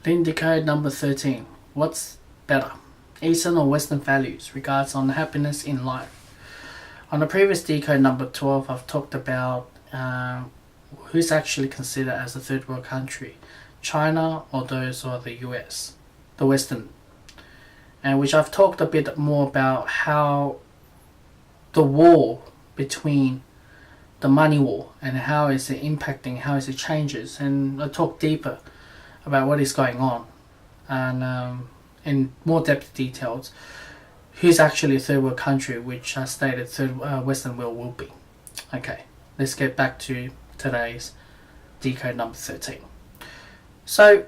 Lin Decode number 13. What's better? Eastern or Western values regards on happiness in life. On the previous decode number 12, I've talked about who's actually considered as a third world country, China or those or the US, the Western, and which I've talked a bit more about how the war between the money war and how is it impacting, how is it changes, and I talk deeper about what is going on and in more depth details who's actually a third world country, which I stated third Western world will be. Okay, let's get back to today's decode number 13. So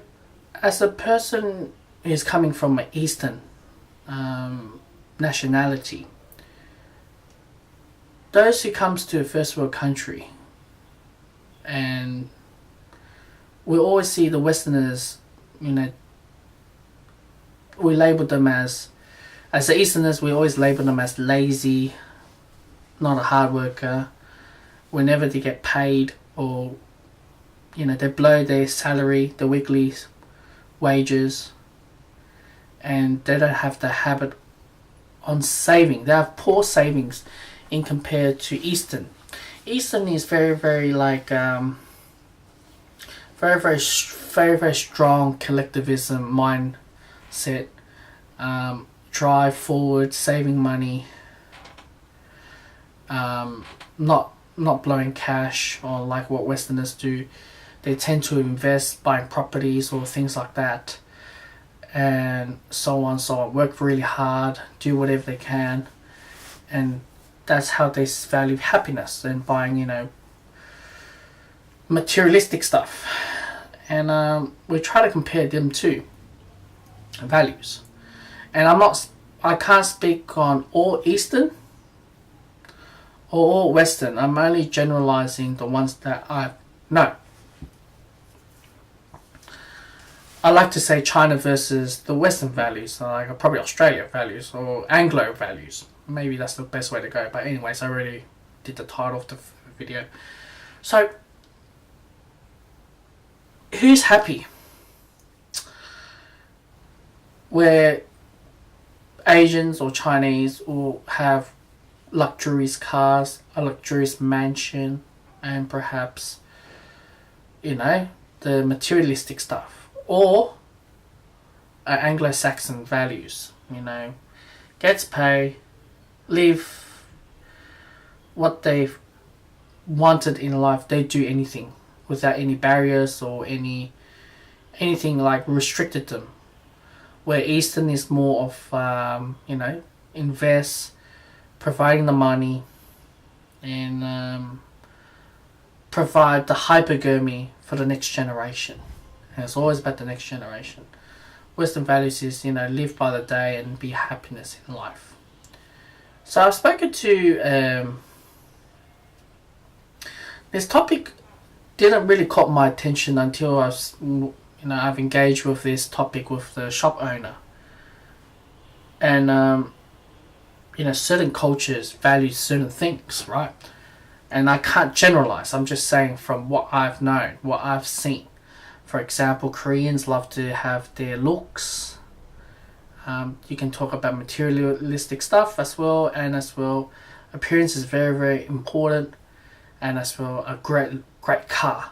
as a person who's coming from an Eastern nationality, those who comes to a first world country, and we always see the Westerners, we label them as the Easterners, we always label them as lazy, not a hard worker. Whenever they get paid, or they blow their salary, the weekly wages, and they don't have the habit on saving. They have poor savings in compared to Eastern. Eastern is very, very like very strong collectivism mindset, drive forward, saving money, not blowing cash, or like what Westerners do. They tend to invest, buying properties or things like that, and so on. Work really hard, do whatever they can, and that's how they value happiness and buying, materialistic stuff. And we try to compare them to values. And I can't speak on all Eastern or all Western. I'm only generalizing the ones that I know. I like to say China versus the Western values, like probably Australia values or Anglo values. Maybe that's the best way to go. But anyways, I already did the title of the video. So, who's happy? Where Asians or Chinese will have luxurious cars, a luxurious mansion, and perhaps, the materialistic stuff. Or Anglo-Saxon values, gets paid, live what they've wanted in life. They do anything without any barriers or anything like restricted them. Where Eastern is more of invest, providing the money, and provide the hypergamy for the next generation. And it's always about the next generation. Western values is live by the day and be happiness in life. So I've spoken to this topic didn't really caught my attention until I've engaged with this topic with the shop owner. And certain cultures value certain things, right? And I can't generalize. I'm just saying from what I've known, what I've seen. For example, Koreans love to have their looks. You can talk about materialistic stuff as well, and as well, appearance is very, very important, and as well, a great car.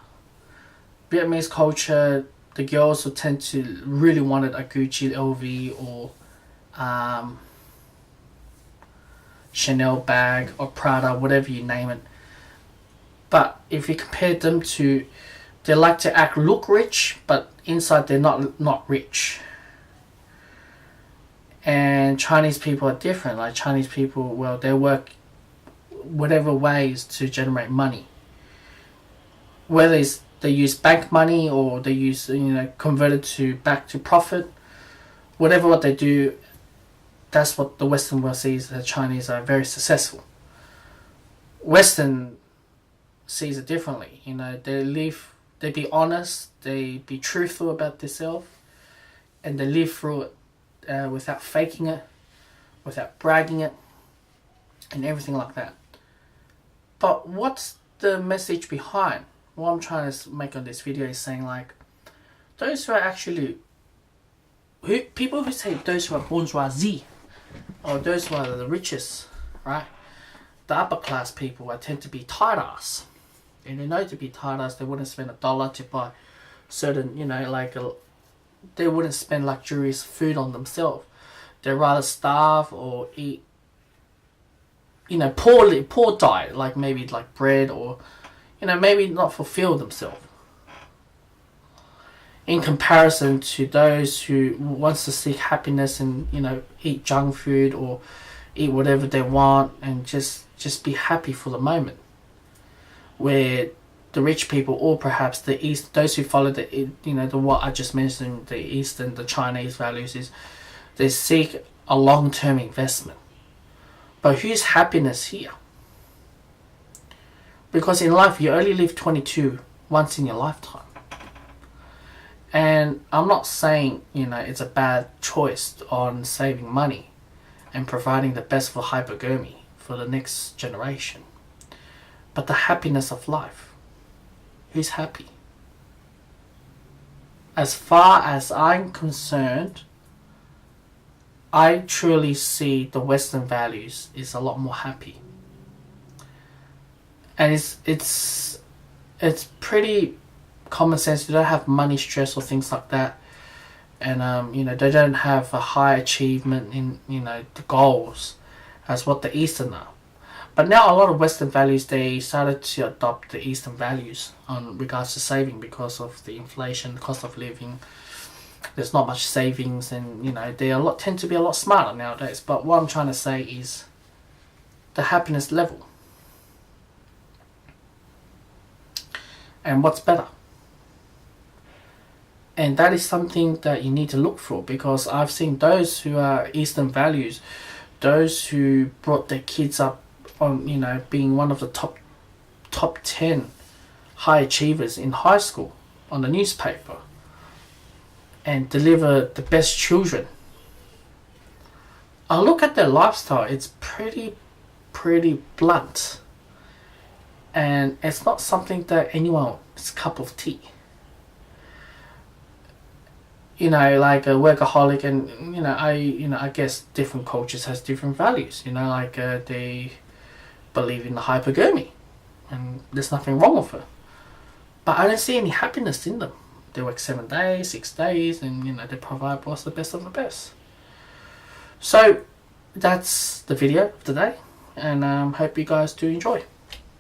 Vietnamese culture, the girls will tend to really wanted a Gucci, LV, or Chanel bag, or Prada, whatever you name it. But if you compare them to, they like to look rich, but inside they're not rich. And Chinese people are different. Like Chinese people, well, they work whatever ways to generate money. Whether it's they use bank money or they use convert it back to profit. Whatever what they do, that's what the Western world sees. The Chinese are very successful. Western sees it differently. They be honest, they be truthful about themselves, and they live through it without faking it, without bragging it, and everything like that. But what's the message behind? What I'm trying to make on this video is saying, like, those who are actually people who say those who are bourgeoisie, or those who are the richest, right? The upper class people tend to be tight ass. And they know to be tight ass, they wouldn't spend $1 to buy certain, they wouldn't spend luxurious food on themselves. They'd rather starve or eat, poor diet, like maybe like bread, or, maybe not fulfill themselves. In comparison to those who wants to seek happiness and, eat junk food or eat whatever they want and just be happy for the moment. Where the rich people, or perhaps the East, those who follow the what I just mentioned, the Eastern, the Chinese values, is they seek a long-term investment. But whose happiness here? Because in life you only live 22 once in your lifetime. And I'm not saying, it's a bad choice on saving money and providing the best for hypergamy for the next generation. But the happiness of life. Who's happy? As far as I'm concerned, I truly see the Western values is a lot more happy. And it's pretty common sense. They don't have money stress or things like that, and they don't have a high achievement in the goals as what the Eastern are. But now a lot of Western values, they started to adopt the Eastern values on regards to saving because of the inflation, cost of living. There's not much savings, and they tend to be a lot smarter nowadays. But what I'm trying to say is the happiness level. And what's better? And that is something that you need to look for, because I've seen those who are Eastern values, those who brought their kids up on, being one of the top 10 high achievers in high school on the newspaper, and deliver the best children. I look at their lifestyle, it's pretty blunt. And it's not something that anyone's cup of tea. Like a workaholic, and I guess different cultures has different values. They believe in the hypergamy, and there's nothing wrong with it. But I don't see any happiness in them. They work 7 days, 6 days, and they provide us the best of the best. So that's the video of today, and hope you guys do enjoy.